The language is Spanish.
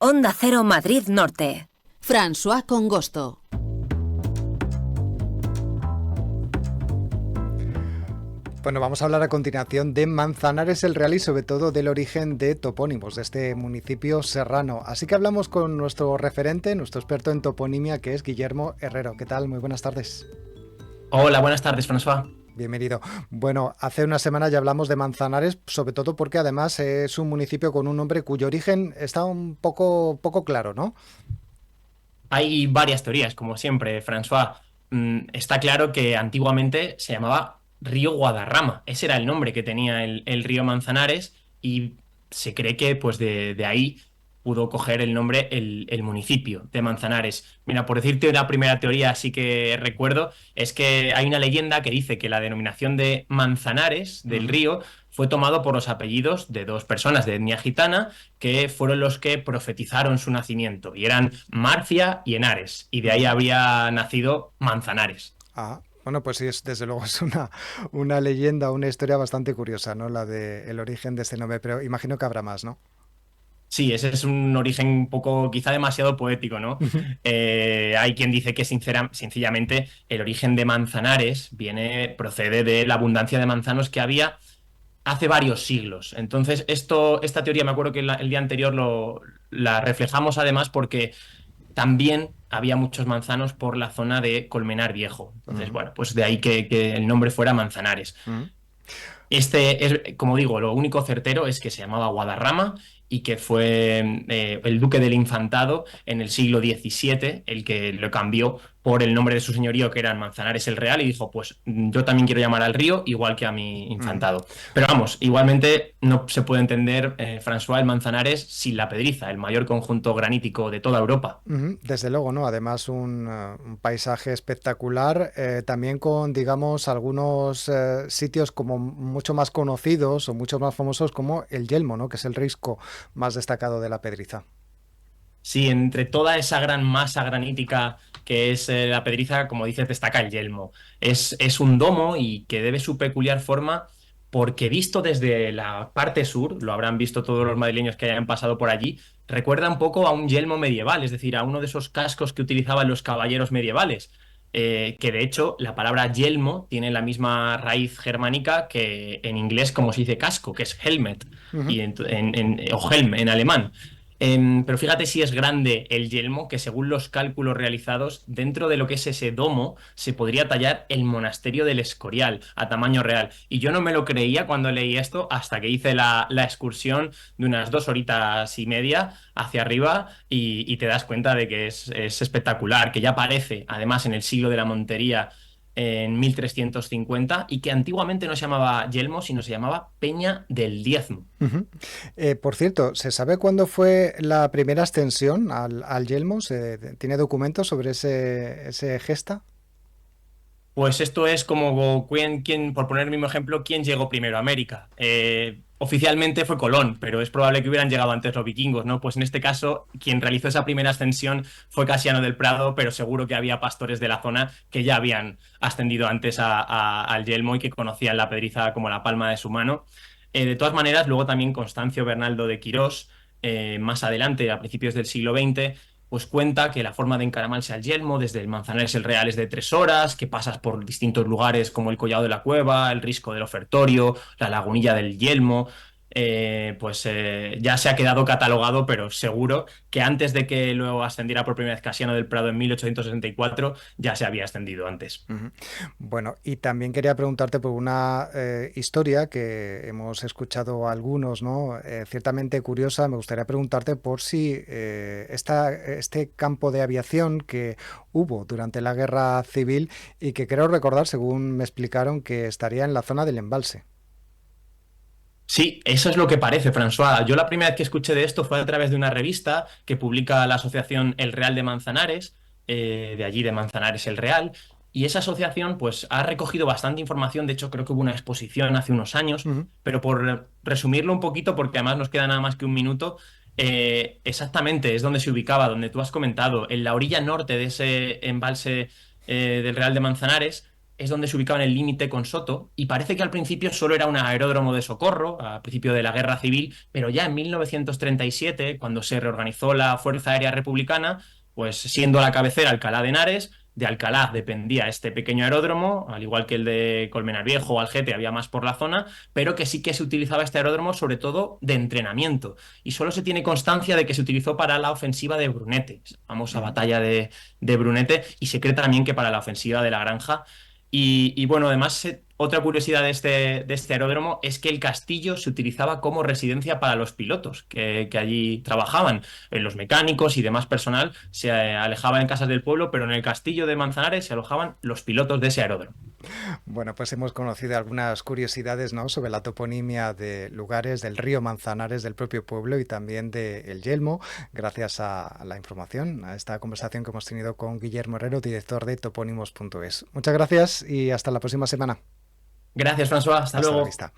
Onda Cero Madrid Norte. François Congosto. Bueno, vamos a hablar a continuación de Manzanares el Real y sobre todo del origen de topónimos de este municipio serrano. Así que hablamos con nuestro referente, nuestro experto en toponimia, que es Guillermo Herrero. ¿Qué tal? Muy buenas tardes. Hola, buenas tardes, François. Bienvenido. Bueno, hace una semana ya hablamos de Manzanares, sobre todo porque además es un municipio con un nombre cuyo origen está un poco claro, ¿no? Hay varias teorías, como siempre, François. Está claro que antiguamente se llamaba Río Guadarrama. Ese era el nombre que tenía el río Manzanares y se cree que pues de ahí pudo coger el nombre el municipio de Manzanares. Mira, por decirte la primera teoría, así que recuerdo, es que hay una leyenda que dice que la denominación de Manzanares del río fue tomado por los apellidos de dos personas de etnia gitana que fueron los que profetizaron su nacimiento, y eran Marcia y Henares, y de ahí habría nacido Manzanares. Bueno, pues sí, desde luego es una leyenda, una historia bastante curiosa, ¿no? La del origen de este nombre, pero imagino que habrá más, ¿no? Sí, ese es un origen un poco, quizá demasiado poético, ¿no? Hay quien dice que sencillamente el origen de Manzanares procede de la abundancia de manzanos que había hace varios siglos. Entonces, esta teoría, me acuerdo que el día anterior la reflejamos además porque también había muchos manzanos por la zona de Colmenar Viejo. Entonces, bueno, pues de ahí que el nombre fuera Manzanares. Este es, como digo, lo único certero es que se llamaba Guadarrama y que fue el duque del Infantado en el siglo XVII el que lo cambió por el nombre de su señorío, que era Manzanares el Real, y dijo, pues yo también quiero llamar al río igual que a mi infantado. Pero vamos, igualmente no se puede entender, François, el Manzanares sin la Pedriza, el mayor conjunto granítico de toda Europa. Desde luego, ¿no? Además un paisaje espectacular, también con, digamos, algunos sitios como mucho más conocidos o mucho más famosos como el Yelmo, ¿no? Que es el risco más destacado de la Pedriza. Sí, entre toda esa gran masa granítica que es la Pedriza, como dices, destaca el Yelmo. Es un domo y que debe su peculiar forma porque visto desde la parte sur, lo habrán visto todos los madrileños que hayan pasado por allí, recuerda un poco a un yelmo medieval, es decir, a uno de esos cascos que utilizaban los caballeros medievales. Que de hecho la palabra yelmo tiene la misma raíz germánica que en inglés como se dice casco, que es helmet, y o helm en alemán. Pero fíjate si es grande el yelmo, que según los cálculos realizados, dentro de lo que es ese domo, se podría tallar el monasterio del Escorial a tamaño real. Y yo no me lo creía cuando leí esto hasta que hice la excursión de unas 2 horas y media hacia arriba y te das cuenta de que es espectacular, que ya aparece además en el siglo de la Montería en 1350 y que antiguamente no se llamaba Yelmo, sino se llamaba Peña del Diezmo. Por cierto, ¿se sabe cuándo fue la primera ascensión al Yelmo? ¿Tiene documentos sobre ese gesta? Pues esto es como, por poner el mismo ejemplo, ¿quién llegó primero a América? Oficialmente fue Colón, pero es probable que hubieran llegado antes los vikingos, ¿no? Pues en este caso, quien realizó esa primera ascensión fue Casiano del Prado, pero seguro que había pastores de la zona que ya habían ascendido antes al Yelmo y que conocían la Pedriza como la palma de su mano. De todas maneras, luego también Constancio Bernaldo de Quirós, más adelante, a principios del siglo XX, pues cuenta que la forma de encaramarse al Yelmo desde el Manzanares el Real es de 3 horas, que pasas por distintos lugares como el Collado de la Cueva, el Risco del Ofertorio, la Lagunilla del Yelmo. Ya se ha quedado catalogado, pero seguro que antes de que luego ascendiera por primera vez Casiano del Prado en 1864 ya se había ascendido antes. Bueno, y también quería preguntarte por una historia que hemos escuchado algunos, ¿no? Ciertamente curiosa. Me gustaría preguntarte por si este campo de aviación que hubo durante la Guerra Civil y que creo recordar, según me explicaron, que estaría en la zona del embalse. Sí, eso es lo que parece, François. Yo la primera vez que escuché de esto fue a través de una revista que publica la asociación El Real de Manzanares, de allí de Manzanares el Real, y esa asociación pues ha recogido bastante información. De hecho, creo que hubo una exposición hace unos años, pero por resumirlo un poquito, porque además nos queda nada más que un minuto, exactamente es donde se ubicaba, donde tú has comentado, en la orilla norte de ese embalse del Real de Manzanares. es donde se ubicaba en el límite con Soto, y parece que al principio solo era un aeródromo de socorro, al principio de la Guerra Civil, pero ya en 1937, cuando se reorganizó la Fuerza Aérea Republicana, pues siendo la cabecera Alcalá de Henares, de Alcalá dependía este pequeño aeródromo, al igual que el de Colmenar Viejo o Algete, había más por la zona, pero que sí que se utilizaba este aeródromo sobre todo de entrenamiento. Y solo se tiene constancia de que se utilizó para la ofensiva de Brunete, la famosa batalla de Brunete, y se cree también que para la ofensiva de La Granja. Y bueno, además, otra curiosidad de este aeródromo es que el castillo se utilizaba como residencia para los pilotos que allí trabajaban. Los mecánicos y demás personal se alejaban en casas del pueblo, pero en el castillo de Manzanares se alojaban los pilotos de ese aeródromo. Bueno, pues hemos conocido algunas curiosidades, ¿no?, sobre la toponimia de lugares del río Manzanares, del propio pueblo y también de El Yelmo, gracias a la información, a esta conversación que hemos tenido con Guillermo Herrero, director de topónimos.es. Muchas gracias y hasta la próxima semana. Gracias, François. Hasta Hasta la luego. vista.